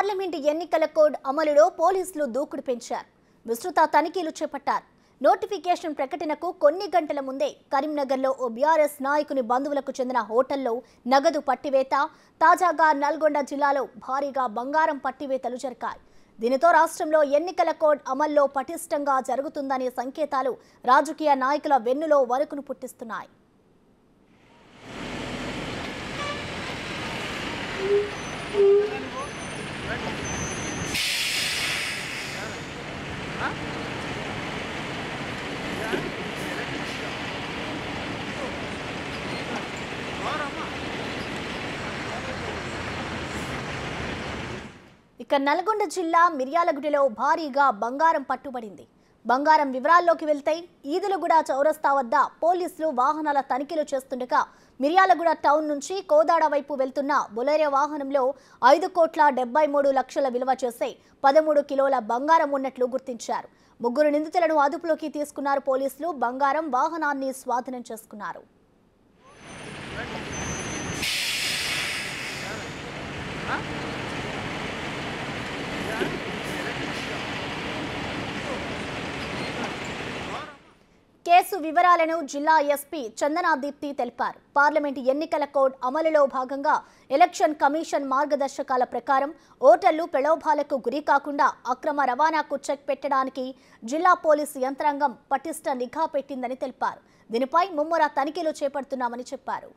Parliament ఎన్నికల code అమలులో పోలీసులు దూకుడు పెంచారు. విస్తృత తనిఖీలు చేపట్టారు. నోటిఫికేషన్ ప్రకటనకు కొన్ని గంటల ముందే కరీంనగర్లో ఓ బీఆర్ఎస్ నాయకుని బంధువులకు చెందిన హోటల్లో నగదు పట్టివేత, తాజాగా నల్గొండ జిల్లాలో భారీగా బంగారం పట్టివేతలు జరిగాయి. దీనితో రాష్ట్రంలో ఎన్నికల కోడ్ అమల్లో పటిష్టంగా జరుగుతుందనే సంకేతాలు రాజకీయ నాయకుల వెన్నులో వణుకును పుట్టిస్తున్నాయి. ఇక నల్గొండ జిల్లా మిర్యాలగూడలో భారీగా బంగారం పట్టుబడింది. బంగారం వివరాల్లోకి వెళ్తే ఈదులగూడ చౌరస్తా వద్ద పోలీసులు వాహనాల తనిఖీలు చేస్తుండగా మిర్యాలగూడ టౌన్ నుంచి కోదాడ వైపు వెళ్తున్న బొలెరో వాహనంలో 5,73,00,000 విలువ చేసే 13 కిలోల బంగారం ఉన్నట్లు గుర్తించారు. 3 నిందితులను అదుపులోకి తీసుకున్నారు పోలీసులు. బంగారం వాహనాన్ని స్వాధీనం చేసుకున్నారు. కేసు వివరాలను జిల్లా ఎస్పీ చందనా దీప్తి తెలిపారు. పార్లమెంటు ఎన్నికల కోడ్ అమలులో భాగంగా ఎలక్షన్ కమిషన్ మార్గదర్శకాల ప్రకారం ఓటర్లు ప్రలోభాలకు గురి కాకుండా అక్రమ రవాణాకు చెక్ పెట్టడానికి జిల్లా పోలీసు యంత్రాంగం పటిష్ట నిఘా పెట్టిందని తెలిపారు. దీనిపై ముమ్మర తనిఖీలు చేపడుతున్నామని చెప్పారు.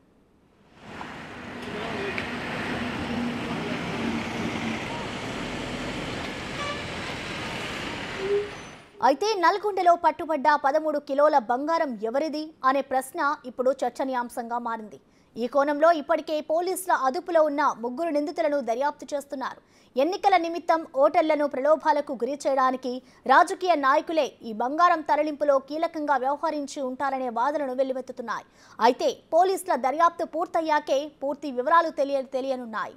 అయితే నల్గొండలో పట్టుబడ్డ 13 కిలోల బంగారం ఎవరిది అనే ప్రశ్న ఇప్పుడు చర్చనీయాంశంగా మారింది. ఈ కోణంలో ఇప్పటికే పోలీసుల అదుపులో ఉన్న 3 నిందితులను దర్యాప్తు చేస్తున్నారు. ఎన్నికల నిమిత్తం ఓటర్లను ప్రలోభాలకు గురి చేయడానికి రాజకీయ నాయకులే ఈ బంగారం తరలింపులో కీలకంగా వ్యవహరించి ఉంటారనే వాదనలు వెల్లువెత్తుతున్నాయి. అయితే పోలీసుల దర్యాప్తు పూర్తయ్యాకే పూర్తి వివరాలు తెలియనున్నాయి.